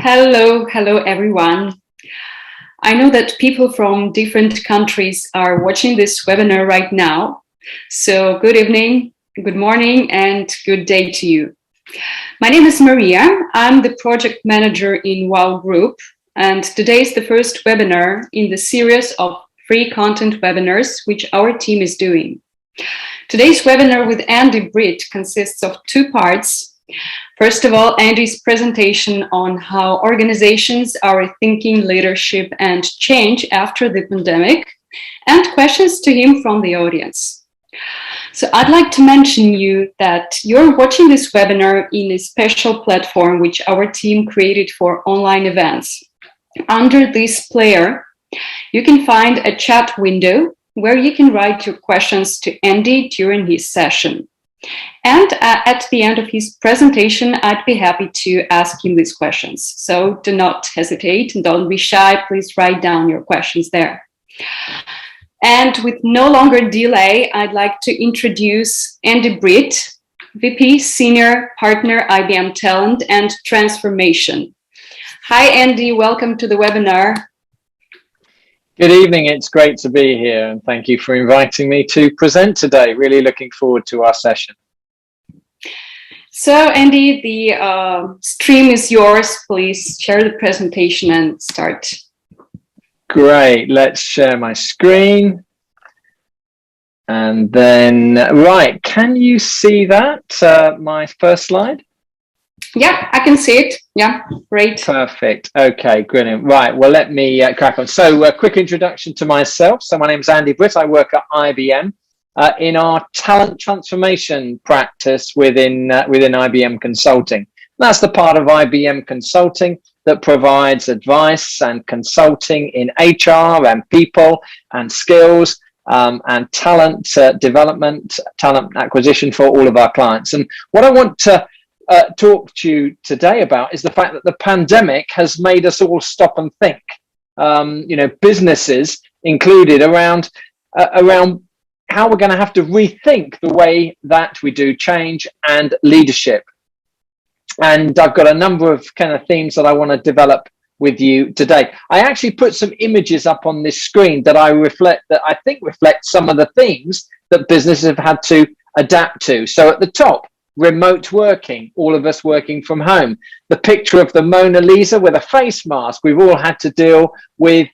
Hello everyone. I know that people from different countries are watching this webinar right now. So good evening, good morning, and good day to you. My name is Maria. I'm the project manager in WOW Group, and today is the first webinar in the series of free content webinars which our team is doing. Today's webinar with Andi Britt consists of two parts. First of all, Andy's presentation on how organizations are thinking leadership and change after the pandemic, and questions to him from the audience. So I'd like to mention you that you're watching this webinar in a special platform which our team created for online events. Under this player, you can find a chat window where you can write your questions to Andy during his session. And at the end of his presentation, I'd be happy to ask him these questions. So do not hesitate and don't be shy. Please write down your questions there. And with no longer delay, I'd like to introduce Andi Britt, VP Senior Partner IBM Talent and Transformation. Hi, Andy. Welcome to the webinar. Good evening. It's great to be here, and thank you for inviting me to present today. Really looking forward to our session. So, Andy, the stream is yours. Please share the presentation and start. Great. Let's share my screen. And then, right, can you see that, my first slide? Yeah, I can see it. Yeah, great. Perfect. Okay, brilliant. Right, well, let me crack on. So a quick introduction to myself. So my name is Andi Britt. I work at IBM in our talent transformation practice within IBM Consulting. That's the part of IBM Consulting that provides advice and consulting in HR and people and skills and talent development, talent acquisition for all of our clients. And what I want to talk to you today about is the fact that the pandemic has made us all stop and think, businesses included, around how we're going to have to rethink the way that we do change and leadership. And I've got a number of kind of themes that I want to develop with you today. I actually put some images up on this screen that I think reflect some of the themes that businesses have had to adapt to. So at the top, remote working, all of us working from home. The picture of the Mona Lisa with a face mask. We've all had to deal with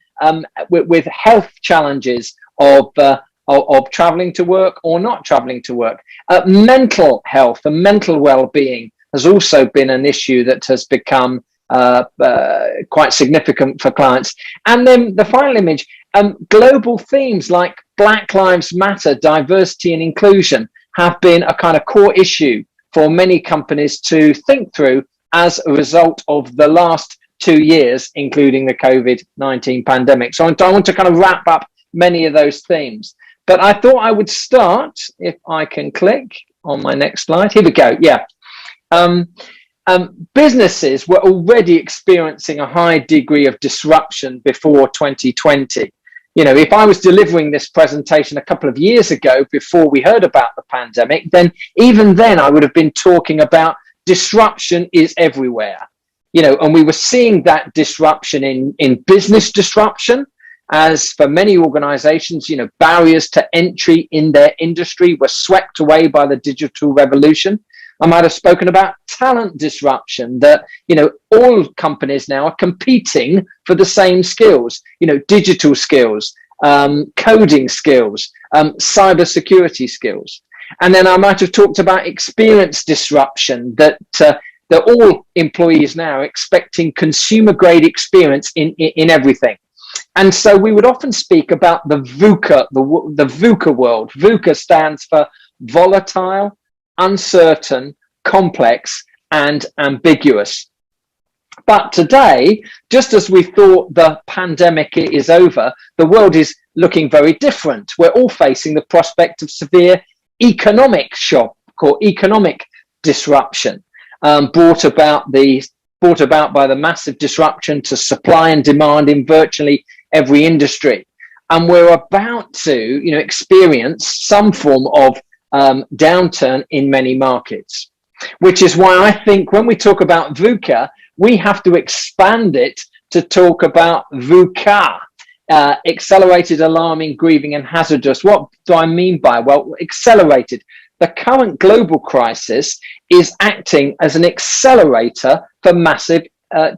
health challenges of traveling to work or not traveling to work. Mental health and mental well-being has also been an issue that has become quite significant for clients. And then the final image, global themes like Black Lives Matter, diversity and inclusion have been a kind of core issue for many companies to think through as a result of the last 2 years, including the COVID-19 pandemic. So I want to kind of wrap up many of those themes. But I thought I would start, if I can click on my next slide. Here we go. Yeah. Businesses were already experiencing a high degree of disruption before 2020. If I was delivering this presentation a couple of years ago before we heard about the pandemic, then even then I would have been talking about disruption is everywhere. And we were seeing that disruption in business disruption, as for many organizations, barriers to entry in their industry were swept away by the digital revolution. I might have spoken about talent disruption, that, all companies now are competing for the same skills, digital skills, coding skills, cybersecurity skills. And then I might have talked about experience disruption, that all employees now are expecting consumer grade experience in everything. And so we would often speak about the VUCA, the VUCA world. VUCA stands for volatile, uncertain, complex, and ambiguous. But today, just as we thought the pandemic is over, the world is looking very different. We're all facing the prospect of severe economic shock or economic disruption, brought about by the massive disruption to supply and demand in virtually every industry. And we're about to, experience some form of downturn in many markets, which is why I think when we talk about VUCA, we have to expand it to talk about VUCA, accelerated, alarming, grieving, and hazardous. What do I mean by? Well, accelerated. The current global crisis is acting as an accelerator for massive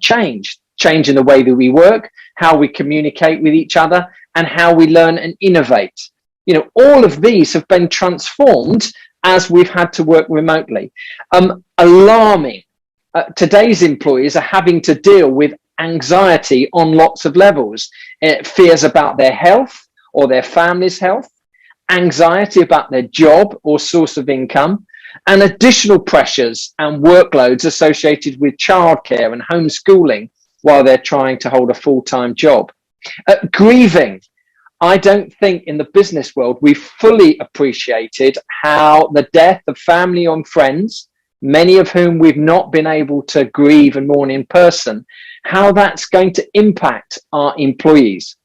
change in the way that we work, how we communicate with each other, and how we learn and innovate. You know, all of these have been transformed as we've had to work remotely. Alarming. Today's employees are having to deal with anxiety on lots of levels. Fears about their health or their family's health, anxiety about their job or source of income, and additional pressures and workloads associated with childcare and homeschooling while they're trying to hold a full-time job. Grieving. I don't think in the business world we've fully appreciated how the death of family and friends, many of whom we've not been able to grieve and mourn in person, how that's going to impact our employees.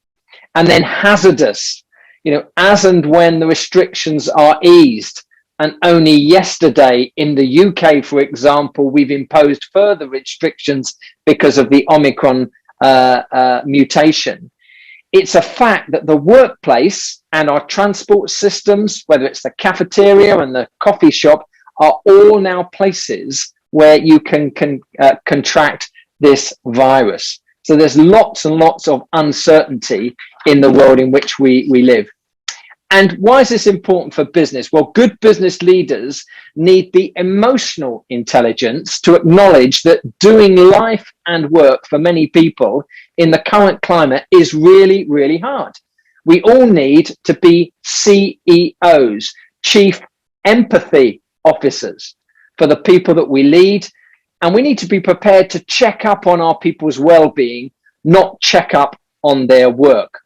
And then hazardous, you know, as and when the restrictions are eased. And only yesterday in the UK, for example, we've imposed further restrictions because of the Omicron mutation. It's a fact that the workplace and our transport systems, whether it's the cafeteria and the coffee shop, are all now places where you can contract this virus. So there's lots and lots of uncertainty in the world in which we live. And why is this important for business? Well, good business leaders need the emotional intelligence to acknowledge that doing life and work for many people in the current climate is really, really hard. We all need to be CEOs, Chief Empathy Officers, for the people that we lead. And we need to be prepared to check up on our people's well-being, not check up on their work.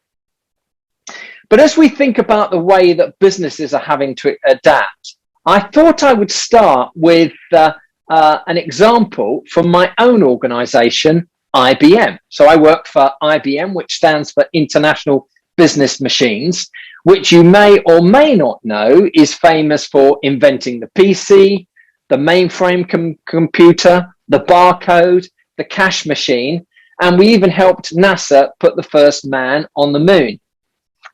But as we think about the way that businesses are having to adapt, I thought I would start with an example from my own organization, IBM. So I work for IBM, which stands for International Business Machines, which you may or may not know is famous for inventing the PC, the mainframe computer, the barcode, the cash machine, and we even helped NASA put the first man on the moon.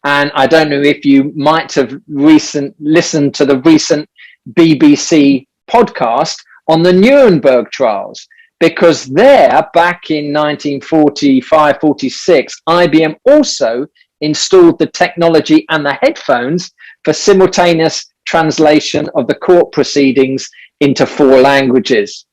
And I don't know if you might have listened to the recent BBC podcast on the Nuremberg trials, because there, back in 1945-46, IBM also installed the technology and the headphones for simultaneous translation of the court proceedings into 4 languages.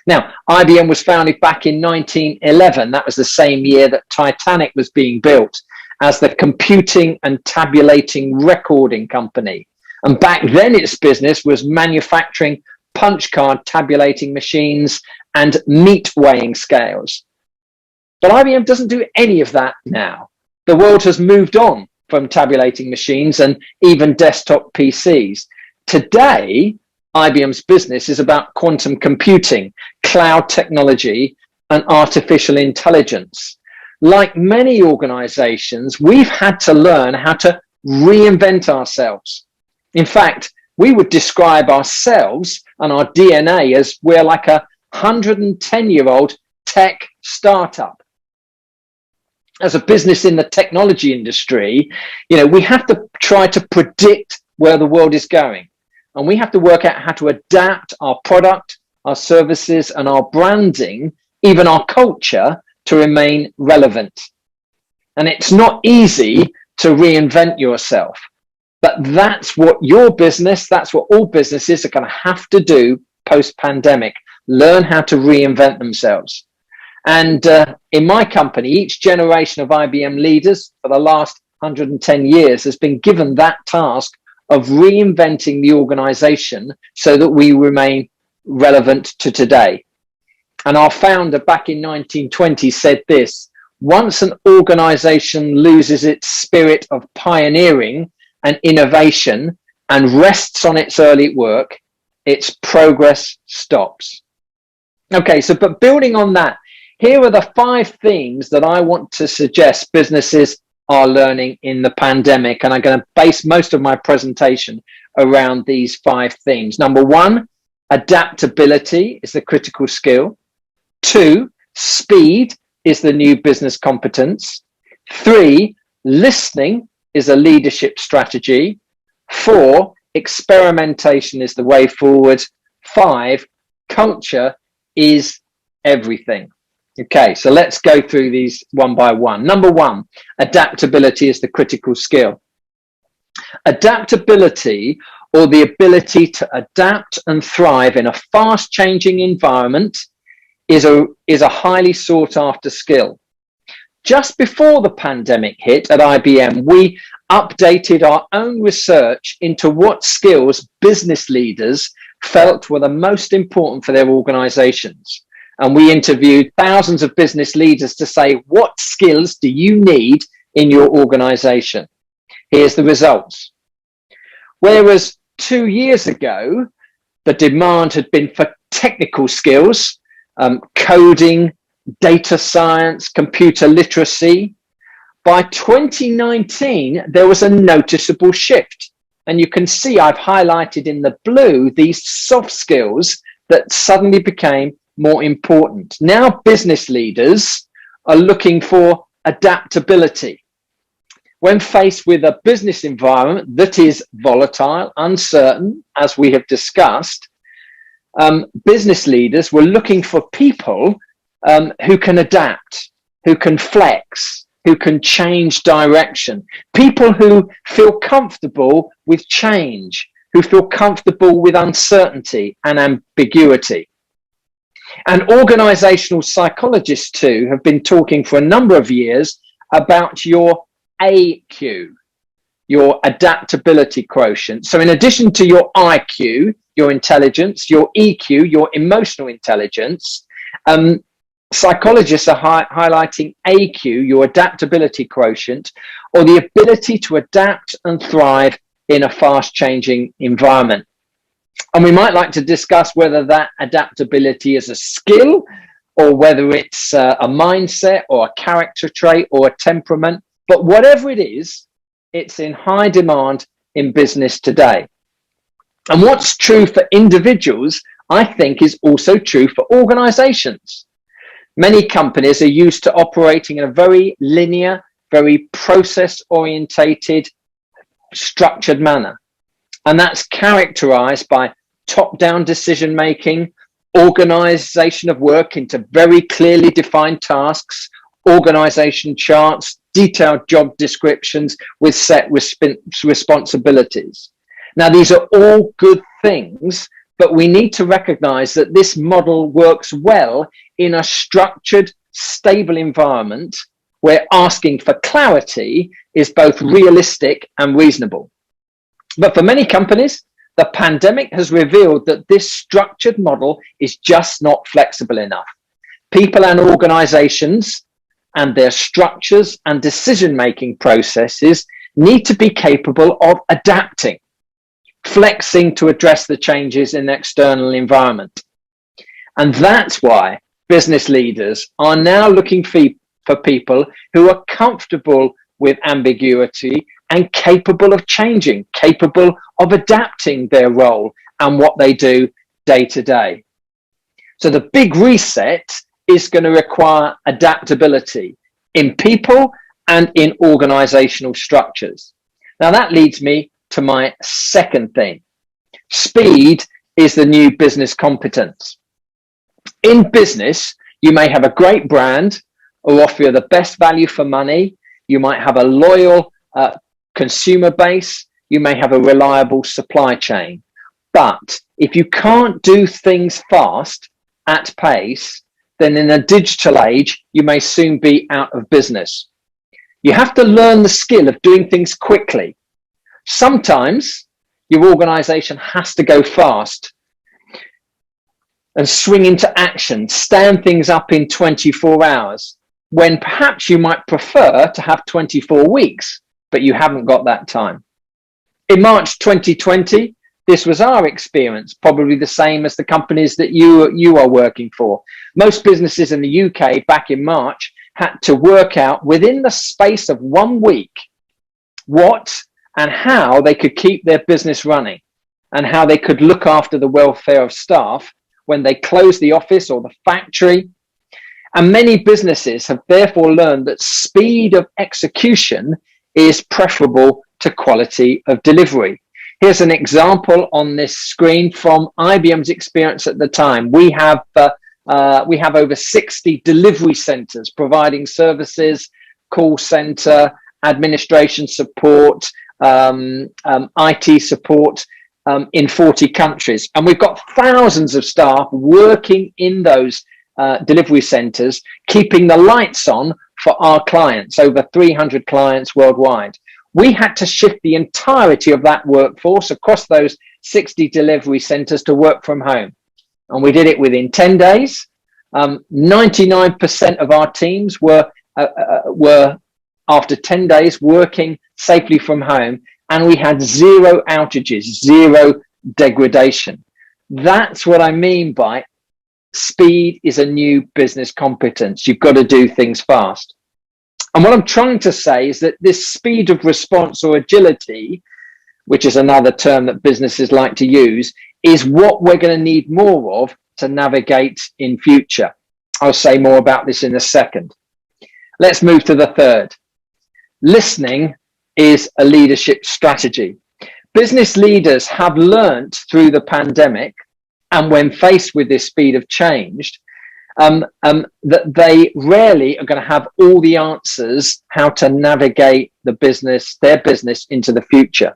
Now, IBM was founded back in 1911. That was the same year that Titanic was being built, as the computing and tabulating recording company. And back then its business was manufacturing punch card tabulating machines and meat weighing scales. But IBM doesn't do any of that now. The world has moved on from tabulating machines and even desktop PCs. Today, IBM's business is about quantum computing, cloud technology, and artificial intelligence. Like many organizations, we've had to learn how to reinvent ourselves. In fact, we would describe ourselves and our DNA as we're like a 110-year-old tech startup. As a business in the technology industry, you know, we have to try to predict where the world is going. And we have to work out how to adapt our product, our services, and our branding, even our culture, to remain relevant. And it's not easy to reinvent yourself, but that's what your business, that's what all businesses are going to have to do post-pandemic, learn how to reinvent themselves. And in my company, each generation of IBM leaders for the last 110 years has been given that task of reinventing the organization so that we remain relevant to today. And our founder back in 1920 said this: once an organization loses its spirit of pioneering and innovation and rests on its early work, its progress stops. Okay, so but building on that, here are the 5 themes that I want to suggest businesses are learning in the pandemic. And I'm going to base most of my presentation around these 5 themes. Number 1, adaptability is the critical skill. 2, speed is the new business competence. 3, listening is a leadership strategy. 4, experimentation is the way forward. 5, culture is everything. Okay, so let's go through these one by one. Number 1, adaptability is the critical skill. Adaptability, or the ability to adapt and thrive in a fast changing environment, is a highly sought after skill. Just before the pandemic hit at IBM, we updated our own research into what skills business leaders felt were the most important for their organizations. And we interviewed thousands of business leaders to say, what skills do you need in your organization? Here's the results. Whereas 2 years ago, the demand had been for technical skills, coding, data science, computer literacy, by 2019, there was a noticeable shift. And you can see I've highlighted in the blue these soft skills that suddenly became more important. Now business leaders are looking for adaptability. When faced with a business environment that is volatile, uncertain, as we have discussed, business leaders were looking for people who can adapt, who can flex, who can change direction, people who feel comfortable with change, who feel comfortable with uncertainty and ambiguity. And organizational psychologists too have been talking for a number of years about your AQ, your adaptability quotient. So in addition to your IQ, your intelligence, your EQ, your emotional intelligence, psychologists are highlighting AQ, your adaptability quotient, or the ability to adapt and thrive in a fast-changing environment. And we might like to discuss whether that adaptability is a skill or whether it's a mindset or a character trait or a temperament. But whatever it is, it's in high demand in business today. And what's true for individuals, I think, is also true for organizations. Many companies are used to operating in a very linear, very process-orientated, structured manner. And that's characterized by top-down decision-making, organization of work into very clearly defined tasks, organization charts, detailed job descriptions with set responsibilities. Now, these are all good things, but we need to recognize that this model works well in a structured, stable environment where asking for clarity is both realistic and reasonable. But for many companies, the pandemic has revealed that this structured model is just not flexible enough. People and organizations and their structures and decision-making processes need to be capable of adapting, flexing to address the changes in the external environment. And that's why business leaders are now looking for people who are comfortable with ambiguity and capable of changing, capable of adapting their role and what they do day to day. So the big reset is going to require adaptability in people and in organizational structures. Now that leads me to my second theme. Speed is the new business competence. In business, you may have a great brand or offer the best value for money. You might have a loyal consumer base. You may have a reliable supply chain. But if you can't do things fast at pace, then in a digital age, you may soon be out of business. You have to learn the skill of doing things quickly. Sometimes your organization has to go fast and swing into action, stand things up in 24 hours, when perhaps you might prefer to have 24 weeks, but you haven't got that time. In March 2020, this was our experience, probably the same as the companies that you are working for. Most businesses in the UK back in March had to work out within the space of 1 week what and how they could keep their business running and how they could look after the welfare of staff when they closed the office or the factory And many businesses have therefore learned that speed of execution is preferable to quality of delivery. Here's an example on this screen from IBM's experience at the time. We have over 60 delivery centers providing services, call center, administration support, IT support in 40 countries. And we've got thousands of staff working in those delivery centers, keeping the lights on for our clients, over 300 clients worldwide. We had to shift the entirety of that workforce across those 60 delivery centers to work from home. And we did it within 10 days. 99% of our teams were after 10 days working safely from home, and we had zero outages, zero degradation. That's what I mean by speed is a new business competence. You've got to do things fast. And what I'm trying to say is that this speed of response or agility, which is another term that businesses like to use, is what we're going to need more of to navigate in future. I'll say more about this in a second. Let's move to the third. Listening is a leadership strategy. Business leaders have learnt through the pandemic, and when faced with this speed of change, that they rarely are going to have all the answers how to navigate their business into the future.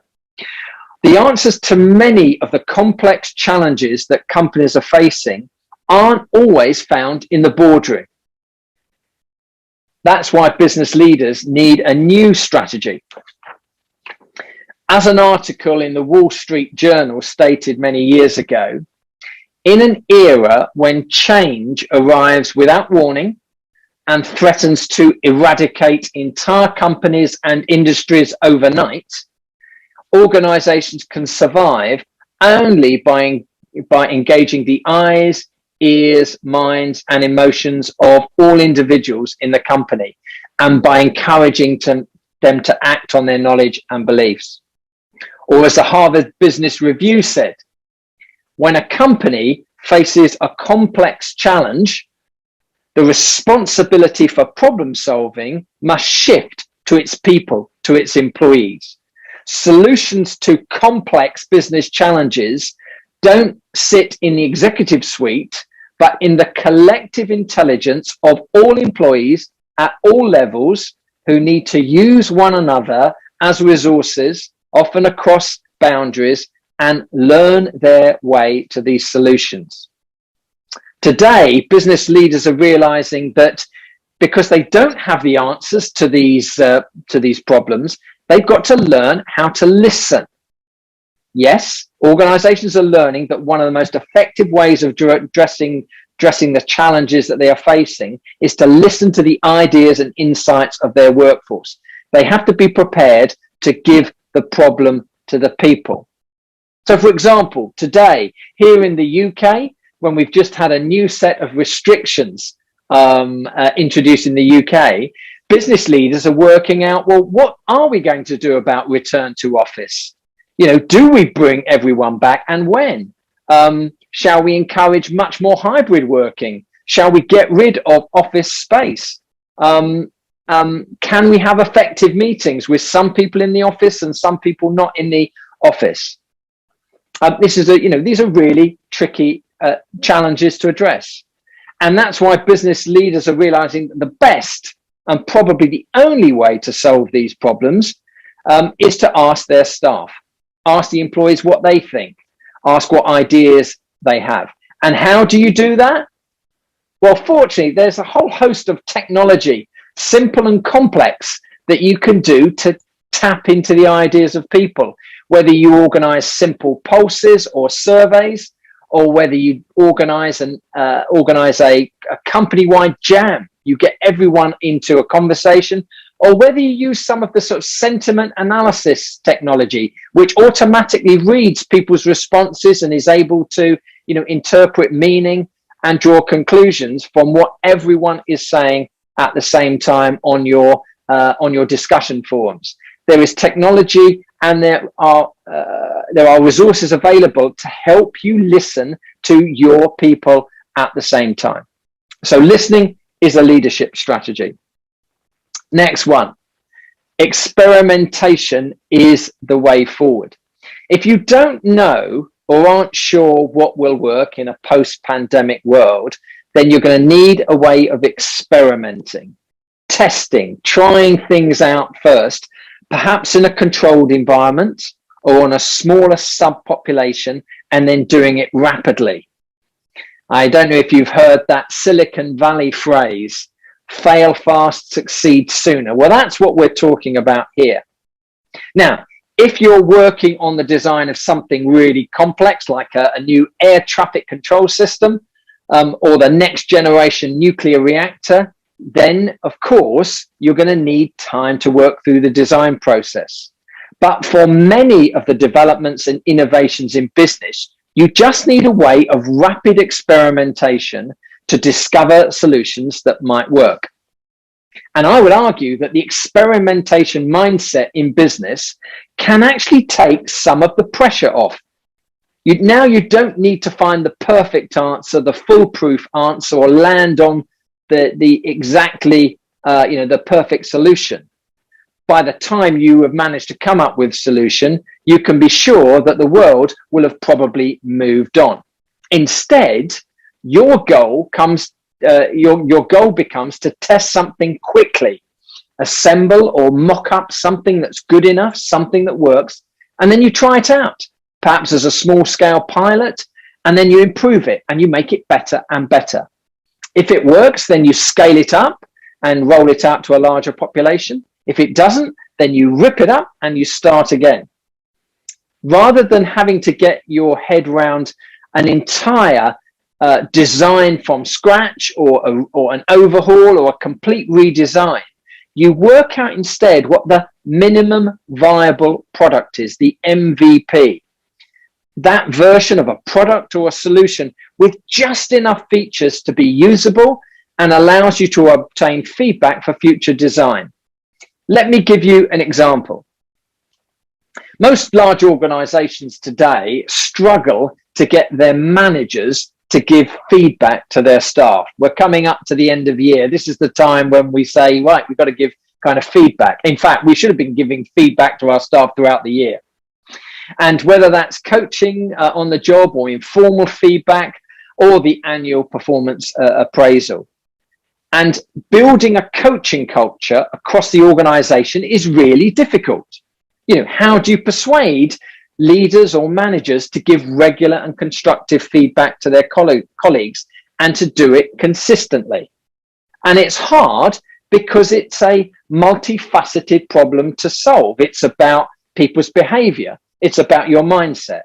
The answers to many of the complex challenges that companies are facing aren't always found in the boardroom. That's why business leaders need a new strategy. As an article in the Wall Street Journal stated many years ago, in an era when change arrives without warning and threatens to eradicate entire companies and industries overnight, organizations can survive only by engaging the eyes, ears, minds, and emotions of all individuals in the company, and by encouraging them to act on their knowledge and beliefs. Or as the Harvard Business Review said, when a company faces a complex challenge, the responsibility for problem solving must shift to its people, to its employees. Solutions to complex business challenges don't sit in the executive suite, but in the collective intelligence of all employees at all levels who need to use one another as resources, often across boundaries, and learn their way to these solutions. Today, business leaders are realizing that because they don't have the answers to these problems, they've got to learn how to listen. Yes, organizations are learning that one of the most effective ways of addressing the challenges that they are facing is to listen to the ideas and insights of their workforce. They have to be prepared to give the problem to the people. So, for example, today, here in the UK, when we've just had a new set of restrictions introduced in the UK, business leaders are working out, well, what are we going to do about return to office? Do we bring everyone back, and when? Shall we encourage much more hybrid working? Shall we get rid of office space? Can we have effective meetings with some people in the office and some people not in the office? These are really tricky challenges to address. And that's why business leaders are realizing that the best and probably the only way to solve these problems is to ask their staff, ask the employees what they think, ask what ideas they have. And how do you do that? Well, fortunately, there's a whole host of technology, simple and complex, that you can do to tap into the ideas of people, whether you organize simple pulses or surveys, or whether you organize a company-wide jam, you get everyone into a conversation, or whether you use some of the sort of sentiment analysis technology, which automatically reads people's responses and is able to, interpret meaning and draw conclusions from what everyone is saying at the same time on your discussion forums. There is technology, and there are resources available to help you listen to your people at the same time. So listening is a leadership strategy. Next one, experimentation is the way forward. If you don't know or aren't sure what will work in a post-pandemic world, then you're going to need a way of experimenting, testing, trying things out first, perhaps in a controlled environment or on a smaller subpopulation, and then doing it rapidly. I don't know if you've heard that Silicon Valley phrase, fail fast, succeed sooner. Well, that's what we're talking about here. Now, if you're working on the design of something really complex, like a new air traffic control system, or the next generation nuclear reactor, then of course, you're going to need time to work through the design process. But for many of the developments and innovations in business, you just need a way of rapid experimentation to discover solutions that might work. And I would argue that the experimentation mindset in business can actually take some of the pressure off. Now you don't need to find the perfect answer, the foolproof answer, or land on the exactly the perfect solution. By the time you have managed to come up with a solution, you can be sure that the world will have probably moved on. Instead, your goal becomes to test something quickly, assemble or mock up something that's good enough, something that works, and then you try it out, perhaps as a small scale pilot, and then you improve it and you make it better and better. If it works, then you scale it up and roll it out to a larger population. If it doesn't, then you rip it up and you start again. Rather than having to get your head around an entire design from scratch or an overhaul or a complete redesign, you work out instead what the minimum viable product is, the MVP. That version of a product or a solution with just enough features to be usable and allows you to obtain feedback for future design. Let me give you an example. Most large organizations today struggle to get their managers to give feedback to their staff. We're coming up to the end of the year. This is the time when we say, right, we've got to give kind of feedback. In fact, we should have been giving feedback to our staff throughout the year. And whether that's coaching on the job or informal feedback or the annual performance appraisal. And building a coaching culture across the organization is really difficult. How do you persuade leaders or managers to give regular and constructive feedback to their colleagues and to do it consistently? And it's hard because it's a multifaceted problem to solve. It's about people's behavior. It's about your mindset.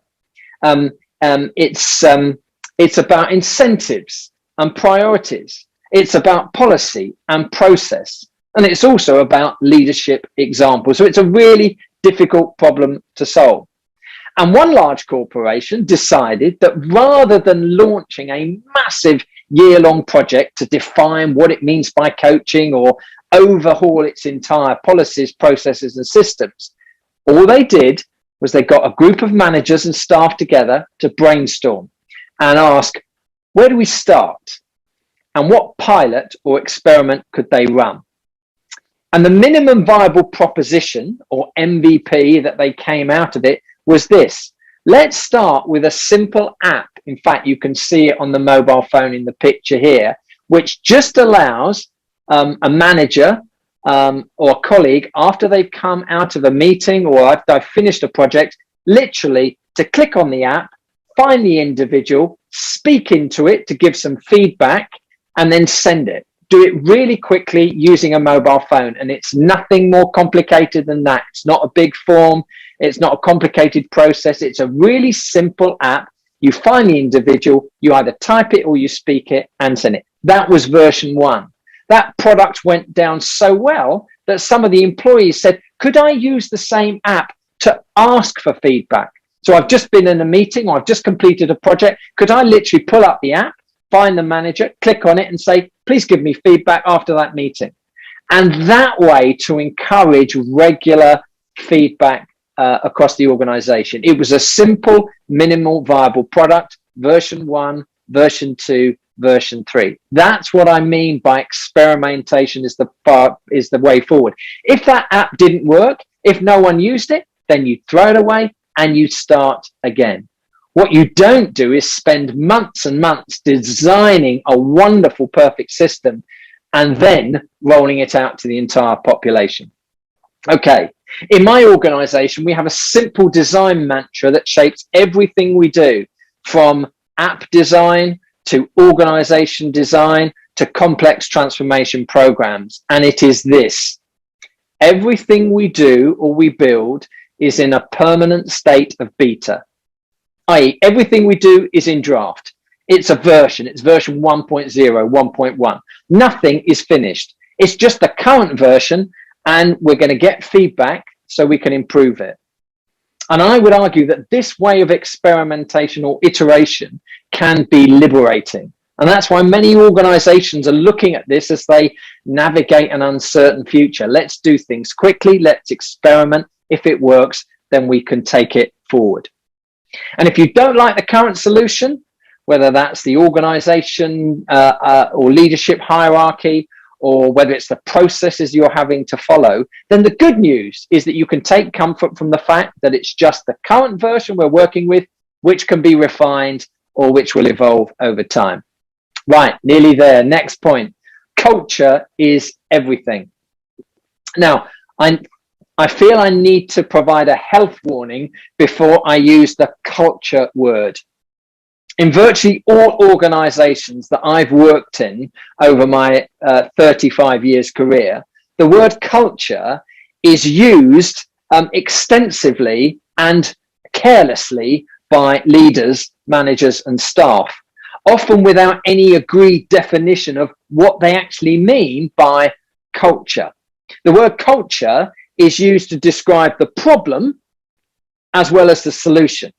It's about incentives and priorities. It's about policy and process. And it's also about leadership examples. So it's a really difficult problem to solve. And one large corporation decided that rather than launching a massive year-long project to define what it means by coaching or overhaul its entire policies, processes, and systems, all they did was they got a group of managers and staff together to brainstorm and ask, where do we start? And what pilot or experiment could they run? And the minimum viable proposition, or MVP, that they came out of it was this. Let's start with a simple app. In fact, you can see it on the mobile phone in the picture here, which just allows a manager or a colleague, after they've come out of a meeting or after they've finished a project, literally to click on the app, find the individual, speak into it to give some feedback, and then send it. Do it really quickly using a mobile phone. And it's nothing more complicated than that. It's not a big form. It's not a complicated process. It's a really simple app. You find the individual, you either type it or you speak it and send it. That was version 1. That product went down so well that some of the employees said, could I use the same app to ask for feedback? So I've just been in a meeting or I've just completed a project. Could I literally pull up the app, find the manager, click on it and say, please give me feedback after that meeting? And that way to encourage regular feedback across the organization. It was a simple, minimal, viable product, version 1, version 2, version 3. That's what I mean by experimentation is the way forward. If that app didn't work, if no one used it, then you throw it away and you start again. What you don't do is spend months and months designing a wonderful, perfect system and then rolling it out to the entire population. Okay, in my organization, we have a simple design mantra that shapes everything we do, from app design to organization design to complex transformation programs. And it is this: everything we do or we build is in a permanent state of beta, i.e. everything we do is in draft. It's a version. It's version 1.0, 1.1. Nothing is finished. It's just the current version, and we're going to get feedback so we can improve it. And I would argue that this way of experimentation or iteration can be liberating. And that's why many organizations are looking at this as they navigate an uncertain future. Let's do things quickly. Let's experiment. If it works, then we can take it forward. And if you don't like the current solution, whether that's the organization or leadership hierarchy, or whether it's the processes you're having to follow, then the good news is that you can take comfort from the fact that it's just the current version we're working with, which can be refined or which will evolve over time. Right, nearly there. Next point. Culture is everything. Now, I feel I need to provide a health warning before I use the culture word. In virtually all organizations that I've worked in over my 35 years career, the word culture is used extensively and carelessly by leaders, managers, and staff, often without any agreed definition of what they actually mean by culture. The word culture is used to describe the problem as well as the solution.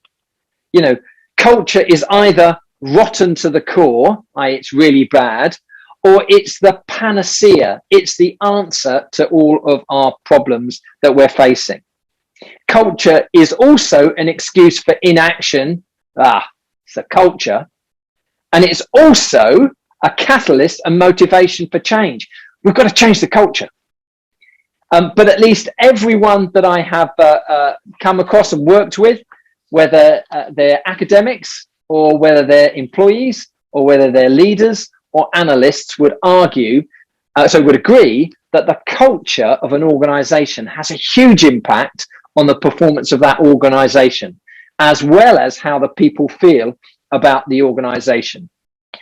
You know, culture is either rotten to the core, i.e. it's really bad, or it's the panacea. It's the answer to all of our problems that we're facing. Culture is also an excuse for inaction. It's a culture. And it's also a catalyst and motivation for change. We've got to change the culture. But at least everyone that I have come across and worked with, whether they're academics or whether they're employees or whether they're leaders or analysts, would agree that the culture of an organization has a huge impact on the performance of that organization, as well as how the people feel about the organization.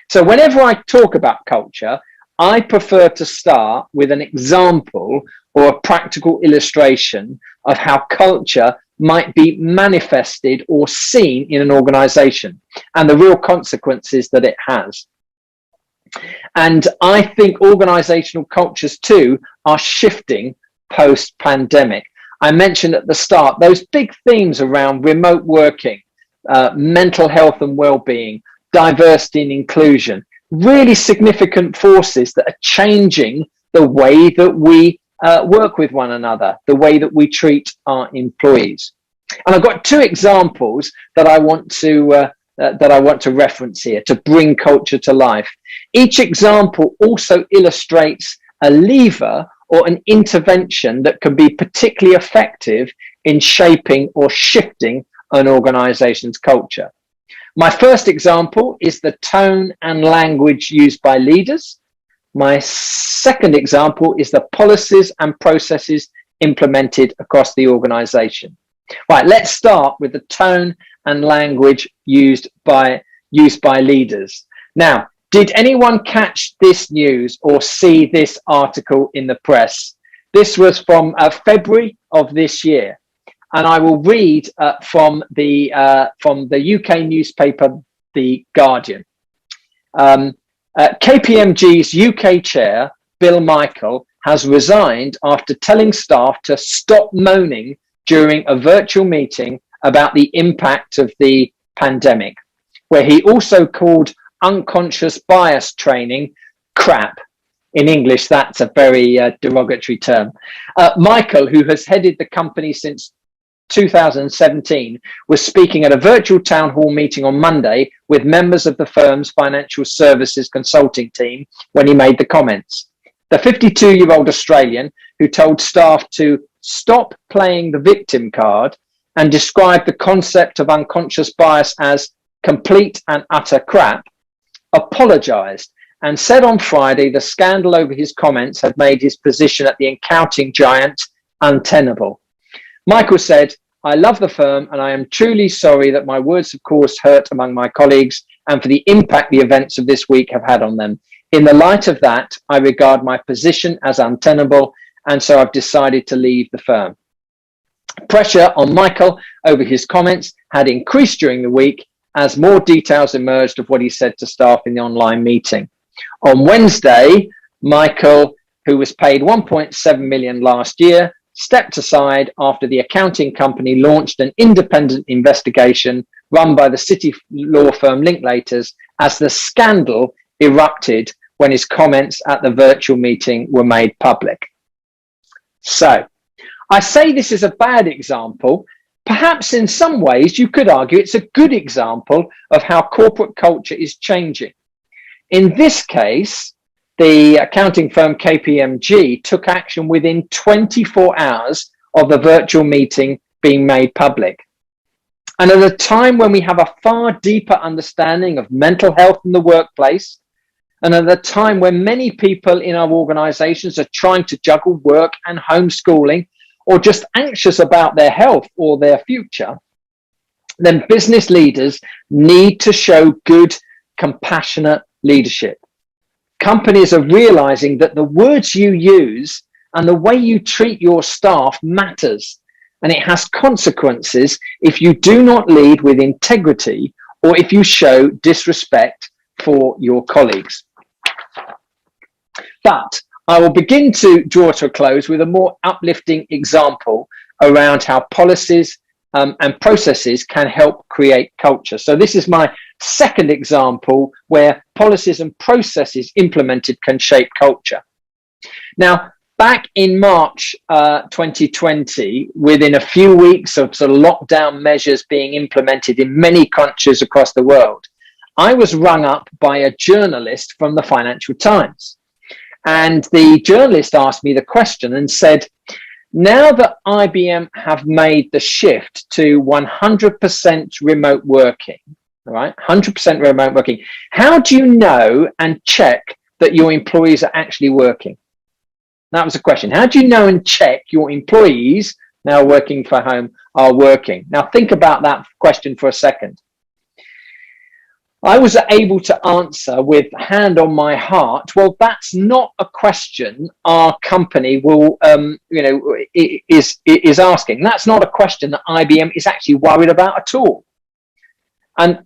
So whenever I talk about culture, I prefer to start with an example or a practical illustration of how culture might be manifested or seen in an organization and the real consequences that it has. And I think organizational cultures too are shifting post-pandemic. I mentioned at the start those big themes around remote working, mental health and well-being, diversity and inclusion, really significant forces that are changing the way that we work with one another, the way that we treat our employees. And I've got two examples that I want to reference here to bring culture to life. Each example also illustrates a lever or an intervention that can be particularly effective in shaping or shifting an organization's culture. My first example is the tone and language used by leaders. My second example is the policies and processes implemented across the organization. Right, let's start with the tone and language used by leaders. Now, did anyone catch this news or see this article in the press? This was from February of this year, and I will read from the UK newspaper, The Guardian. KPMG's UK chair, Bill Michael, has resigned after telling staff to stop moaning during a virtual meeting about the impact of the pandemic, where he also called unconscious bias training crap. In English, that's a very derogatory term. Michael, who has headed the company since 2017, was speaking at a virtual town hall meeting on Monday with members of the firm's financial services consulting team when he made the comments. The 52-year-old Australian, who told staff to stop playing the victim card and described the concept of unconscious bias as complete and utter crap, apologised and said on Friday the scandal over his comments had made his position at the accounting giant untenable. Michael said, "I love the firm and I am truly sorry that my words have caused hurt among my colleagues and for the impact the events of this week have had on them. In the light of that, I regard my position as untenable, and so I've decided to leave the firm." Pressure on Michael over his comments had increased during the week as more details emerged of what he said to staff in the online meeting. On Wednesday, Michael, who was paid 1.7 million last year, stepped aside after the accounting company launched an independent investigation run by the city law firm Linklaters as the scandal erupted when his comments at the virtual meeting were made public. So, I say this is a bad example. Perhaps in some ways you could argue it's a good example of how corporate culture is changing. In this case, the accounting firm KPMG took action within 24 hours of the virtual meeting being made public. And at a time when we have a far deeper understanding of mental health in the workplace, and at a time when many people in our organizations are trying to juggle work and homeschooling, or just anxious about their health or their future, then business leaders need to show good, compassionate leadership. Companies are realizing that the words you use and the way you treat your staff matters, and it has consequences if you do not lead with integrity or if you show disrespect for your colleagues. But I will begin to draw to a close with a more uplifting example around how policies and processes can help create culture. So this is my second example where policies and processes implemented can shape culture. Now, back in March 2020, within a few weeks of sort of lockdown measures being implemented in many countries across the world, I was rung up by a journalist from the Financial Times. And the journalist asked me the question and said, now that IBM have made the shift to 100% remote working, all right, 100% remote working, how do you know and check that your employees are actually working? That was a question. How do you know and check your employees now working from home are working? Now think about that question for a second. I was able to answer with hand on my heart, well, that's not a question our company will, is asking. That's not a question that IBM is actually worried about at all. And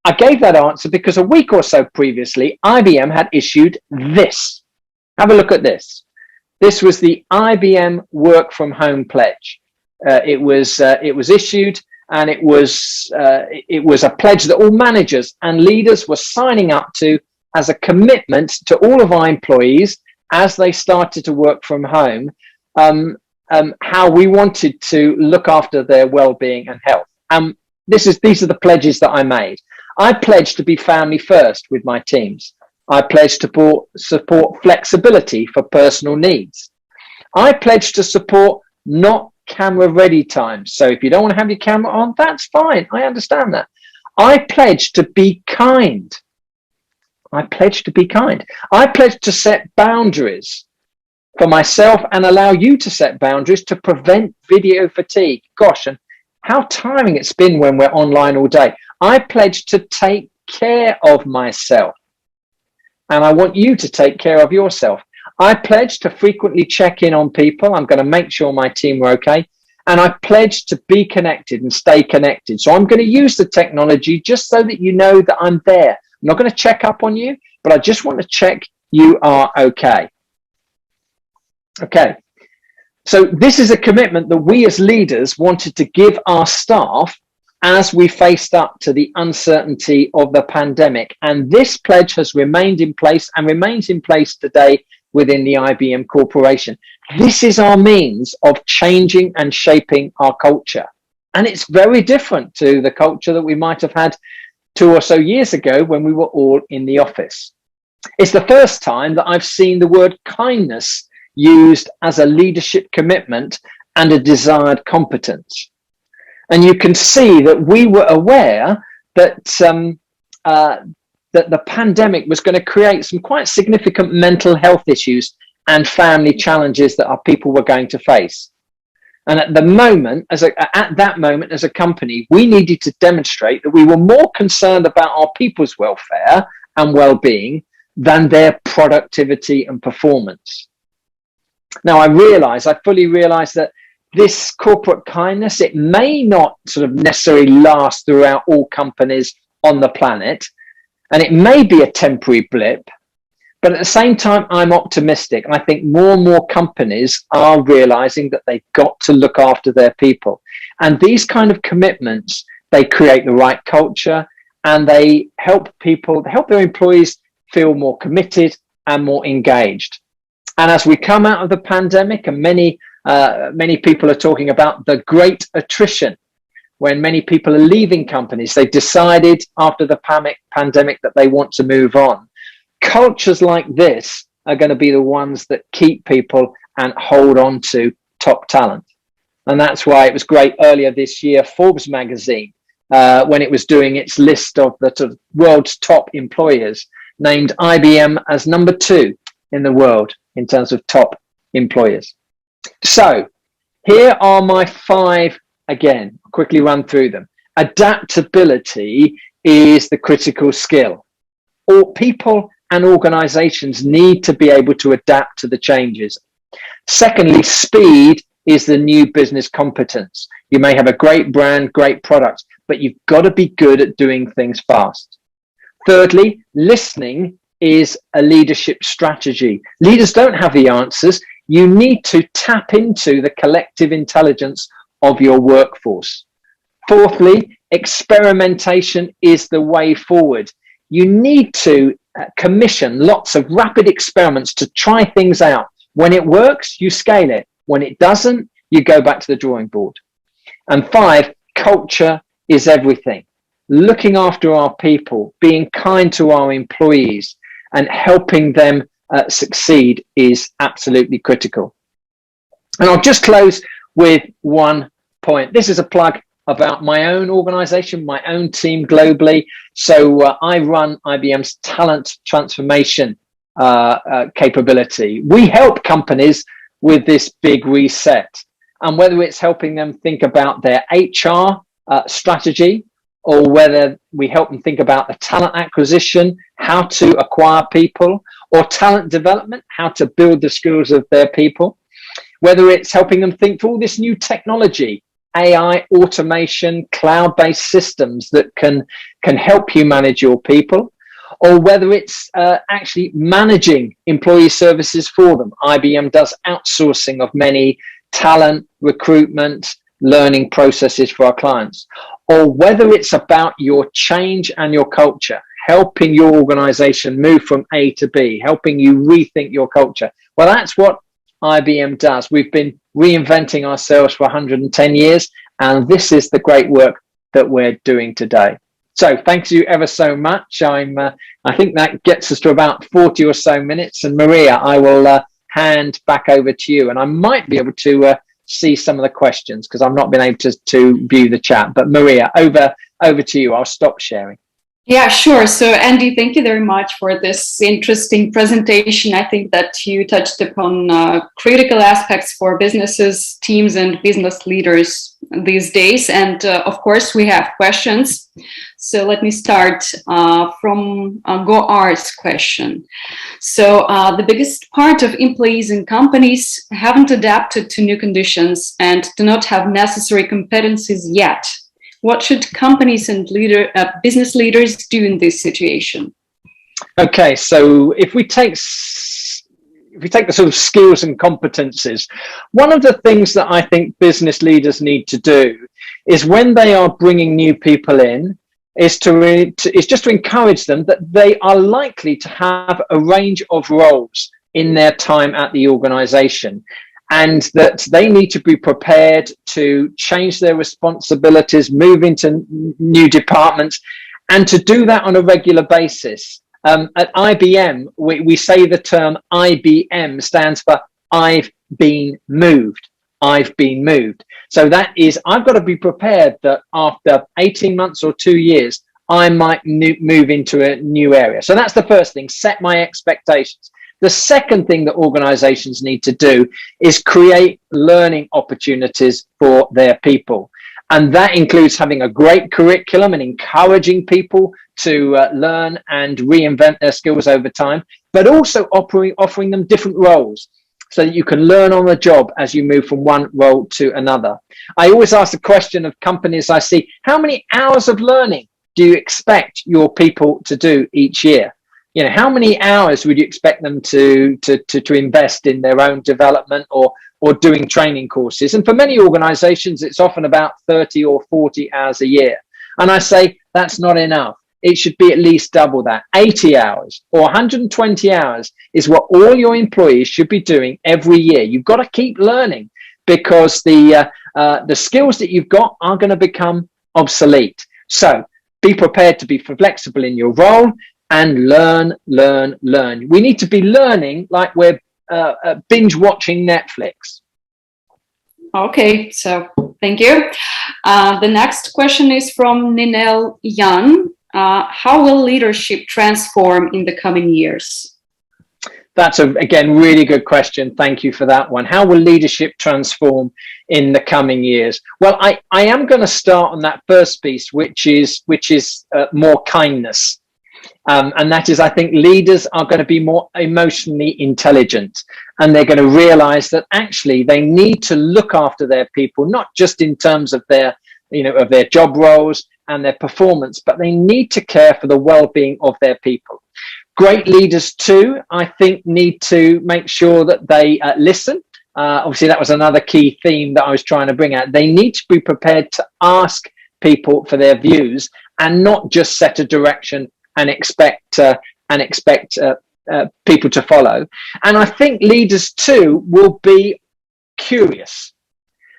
I gave that answer because a week or so previously, IBM had issued this. Have a look at this. This was the IBM Work from Home Pledge. It was issued. And it was a pledge that all managers and leaders were signing up to as a commitment to all of our employees as they started to work from home, how we wanted to look after their well-being and health. These are the pledges that I made. I pledged to be family first with my teams. I pledged to support flexibility for personal needs. I pledged to support not camera ready time. So if you don't want to have your camera on, that's fine. I understand that. I pledge to be kind. I pledge to be kind. I pledge to set boundaries for myself and allow you to set boundaries to prevent video fatigue. Gosh, and how tiring it's been when we're online all day. I pledge to take care of myself. And I want you to take care of yourself. I pledge to frequently check in on people. I'm going to make sure my team are okay. And I pledge to be connected and stay connected. So I'm going to use the technology just so that you know that I'm there. I'm not going to check up on you, but I just want to check you are okay. Okay. So this is a commitment that we as leaders wanted to give our staff as we faced up to the uncertainty of the pandemic. And this pledge has remained in place and remains in place today within the IBM Corporation. This is our means of changing and shaping our culture. And it's very different to the culture that we might have had 2 or so years ago when we were all in the office. It's the first time that I've seen the word kindness used as a leadership commitment and a desired competence. And you can see that we were aware that that the pandemic was going to create some quite significant mental health issues and family challenges that our people were going to face. And at that moment, as a company, we needed to demonstrate that we were more concerned about our people's welfare and well-being than their productivity and performance. Now, I fully realize that this corporate kindness, it may not sort of necessarily last throughout all companies on the planet, and it may be a temporary blip. But at the same time, I'm optimistic. And I think more and more companies are realizing that they've got to look after their people. And these kind of commitments, they create the right culture, and they help their employees feel more committed and more engaged. And as we come out of the pandemic, and many people are talking about the great attrition, when many people are leaving companies, they decided after the pandemic that they want to move on. Cultures like this are going to be the ones that keep people and hold on to top talent. And that's why it was great earlier this year, Forbes magazine, when it was doing its list of the sort of world's top employers, named IBM as number 2 in the world in terms of top employers. So here are my 5, again, I'll quickly run through them. Adaptability is the critical skill. All people and organizations need to be able to adapt to the changes. Secondly, speed is the new business competence. You may have a great brand, great product, but you've got to be good at doing things fast. Thirdly, listening is a leadership strategy. Leaders don't have the answers. You need to tap into the collective intelligence of your workforce. Fourthly, experimentation is the way forward. You need to commission lots of rapid experiments to try things out. When it works, you scale it. When it doesn't, you go back to the drawing board. And 5, culture is everything. Looking after our people, being kind to our employees, and helping them succeed is absolutely critical. And I'll just close with one point. This is a plug about my own organization, my own team globally. So I run IBM's talent transformation capability. We help companies with this big reset. And whether it's helping them think about their HR strategy, or whether we help them think about the talent acquisition, how to acquire people, or talent development, how to build the skills of their people, whether it's helping them think through all this new technology, AI, automation, cloud-based systems that can help you manage your people, or whether it's actually managing employee services for them. IBM does outsourcing of many talent, recruitment, learning processes for our clients, or whether it's about your change and your culture, helping your organization move from A to B, helping you rethink your culture. Well, that's what IBM does. We've been reinventing ourselves for 110 years, and this is the great work that we're doing today. So thank you ever so much. I think that gets us to about 40 or so minutes. And Maria, I will hand back over to you, and I might be able to see some of the questions because I've not been able to view the chat. But Maria, over to you. I'll stop sharing. Yeah, sure. So Andy, thank you very much for this interesting presentation. I think that you touched upon critical aspects for businesses, teams, and business leaders these days. And of course, we have questions. So let me start from Goar's question. So the biggest part of employees in companies haven't adapted to new conditions and do not have necessary competencies yet. What should companies and business leaders do in this situation? Okay, so if we take the sort of skills and competencies, one of the things that I think business leaders need to do is when they are bringing new people in, is just to encourage them that they are likely to have a range of roles in their time at the organization. and that they need to be prepared to change their responsibilities, move into new departments, and to do that on a regular basis. At IBM, we say the term IBM stands for I've been moved. I've been moved. So that is, I've got to be prepared that after 18 months or 2 years, I might move into a new area. So that's the first thing, set my expectations. The second thing that organizations need to do is create learning opportunities for their people. And that includes having a great curriculum and encouraging people to learn and reinvent their skills over time, but also offering them different roles so that you can learn on the job as you move from one role to another. I always ask the question of companies I see, how many hours of learning do you expect your people to do each year? You know, how many hours would you expect them to invest in their own development or doing training courses? And for many organizations, it's often about 30 or 40 hours a year. And I say that's not enough. It should be at least double that. 80 hours or 120 hours is what all your employees should be doing every year. You've got to keep learning because the skills that you've got are going to become obsolete. So be prepared to be flexible in your role and learn. We need to be learning like we're binge watching Netflix. Okay, so thank you. The next question is from Ninel Yan. How will leadership transform in the coming years? That's again really good question. Thank you for that one. How will leadership transform in the coming years? Well, I am going to start on that first piece, which is more kindness. And that is, I think leaders are going to be more emotionally intelligent, and they're going to realize that actually they need to look after their people, not just in terms of their job roles and their performance, but they need to care for the well-being of their people. Great leaders too, I think, need to make sure that they listen. Obviously, that was another key theme that I was trying to bring out. They need to be prepared to ask people for their views and not just set a direction and expect people to follow. And I think leaders too will be curious.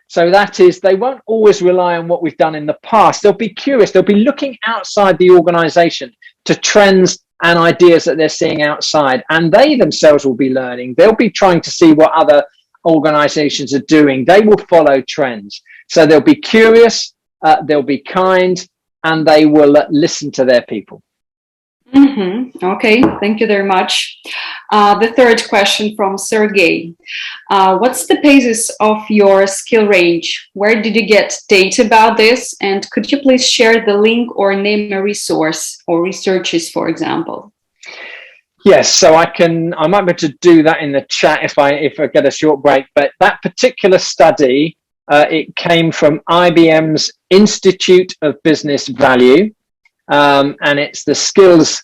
So that is, they won't always rely on what we've done in the past. They'll be curious. They'll be looking outside the organization to trends and ideas that they're seeing outside. And they themselves will be learning. They'll be trying to see what other organizations are doing. They will follow trends. So they'll be curious, they'll be kind, and they will listen to their people. Mm-hmm. Okay, thank you very much. The third question from Sergey. What's the basis of your skill range? Where did you get data about this? And could you please share the link or name a resource or researches, for example? Yes, so I might be able to do that in the chat if I get a short break. But that particular study, it came from IBM's Institute of Business Value. And it's the skills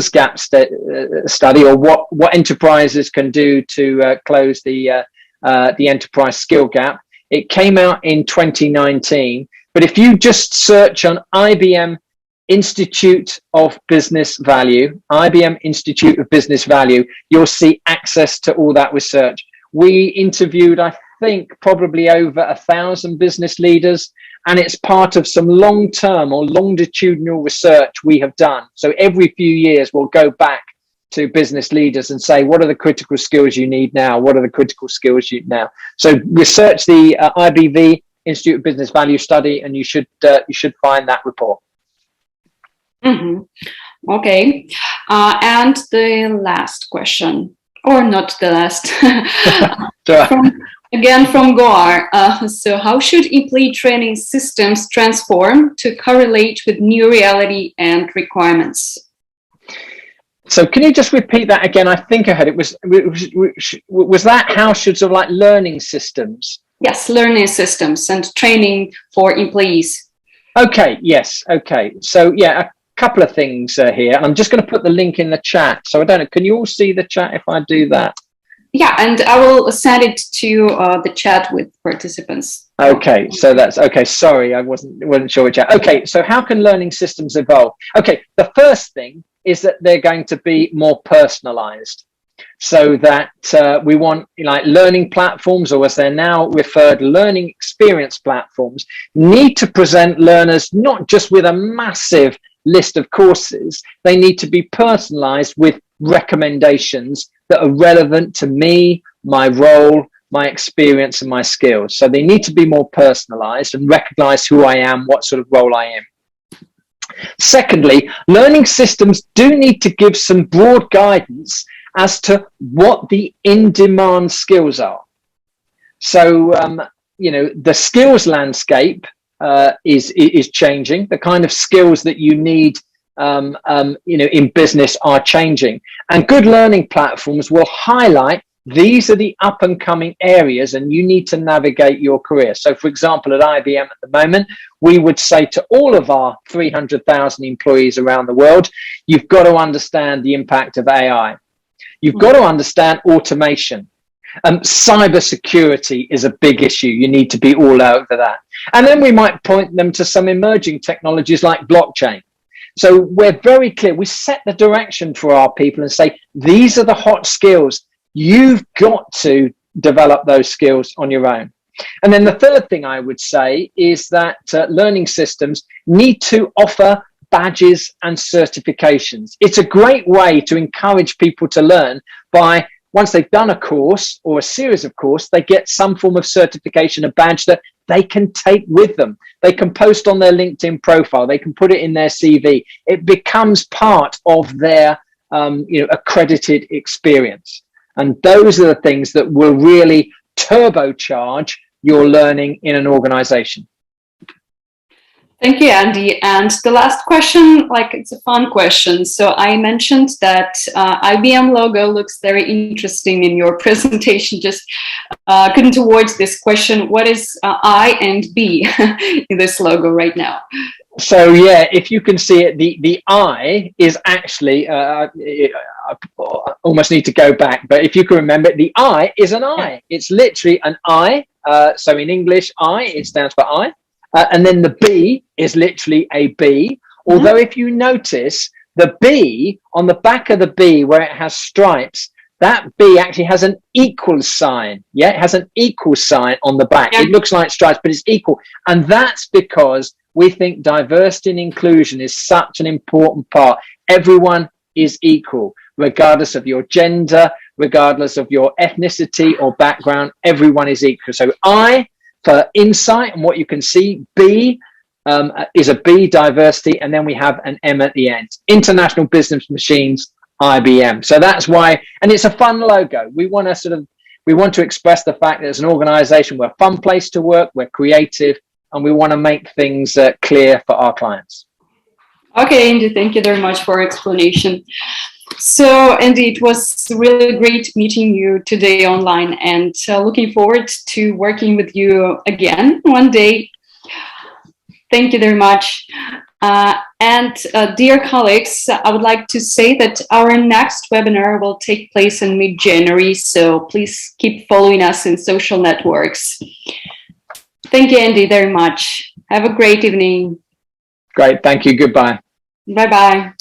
gap study, or what enterprises can do to close the enterprise skill gap. It came out in 2019, but if you just search on IBM Institute of Business Value, you'll see access to all that research. We interviewed, I think, probably over 1,000 business leaders. And it's part of some long-term or longitudinal research we have done. So every few years, we'll go back to business leaders and say, what are the critical skills you need now? What are the critical skills you need now? So research the IBV, Institute of Business Value study, and you should find that report. Mm-hmm. Okay. And the last question, or not the last. Again, from Goar. So how should employee training systems transform to correlate with new reality and requirements? So can you just repeat that again? I think I heard it. Was that how should sort of like learning systems? Yes, learning systems and training for employees. Okay, yes. Okay. So yeah, a couple of things here. And I'm just going to put the link in the chat. So I don't know, can you all see the chat if I do that? Yeah, and I will send it to the chat with participants. Okay, so that's okay. Sorry, I wasn't sure which. Okay, so how can learning systems evolve? Okay, the first thing is that they're going to be more personalized. so that we want, like, learning platforms, or as they're now referred, learning experience platforms, need to present learners not just with a massive list of courses. They need to be personalized with recommendations that are relevant to me, my role, my experience, and my skills. So they need to be more personalized and recognize who I am, what sort of role I am. Secondly, learning systems do need to give some broad guidance as to what the in-demand skills are. So, the skills landscape is changing. The kind of skills that you need, in business are changing. And good learning platforms will highlight these are the up and coming areas, and you need to navigate your career. So, for example, at IBM at the moment, we would say to all of our 300,000 employees around the world, you've got to understand the impact of AI. You've got to understand automation. Cybersecurity is a big issue. You need to be all over that. And then we might point them to some emerging technologies like blockchain. So we're very clear. We set the direction for our people and say, these are the hot skills. You've got to develop those skills on your own. And then the third thing I would say is that learning systems need to offer badges and certifications. It's a great way to encourage people to learn by, once they've done a course or a series of courses, they get some form of certification, a badge that they can take with them. They can post on their LinkedIn profile. They can put it in their CV. It becomes part of their accredited experience. And those are the things that will really turbocharge your learning in an organization. Thank you, Andy. And the last question, it's a fun question. So I mentioned that IBM logo looks very interesting in your presentation. Just couldn't avoid this question. What is I and B in this logo right now? So, yeah, if you can see it, the I is actually, I almost need to go back, but if you can remember, the I is an I. It's literally an I. So in English, I, it stands for I. And then the B is literally a B. Although if you notice, the B, on the back of the B where it has stripes, that B actually has an equal sign. Yeah, it has an equal sign on the back. It looks like stripes, but it's equal. And that's because we think diversity and inclusion is such an important part. Everyone is equal, regardless of your gender, regardless of your ethnicity or background. Everyone is equal. So I, for insight and what you can see, B is a B, diversity, and then we have an M at the end. International Business Machines, IBM. So that's why, and it's a fun logo. We want to express the fact that as an organization, we're a fun place to work, we're creative, and we want to make things clear for our clients. Okay, Andy, thank you very much for your explanation. So, Andy, it was really great meeting you today online, and looking forward to working with you again one day. Thank you very much. Dear colleagues, I would like to say that our next webinar will take place in mid-January, so please keep following us in social networks. Thank you, Andy, very much. Have a great evening. Great. Thank you. Goodbye. Bye-bye.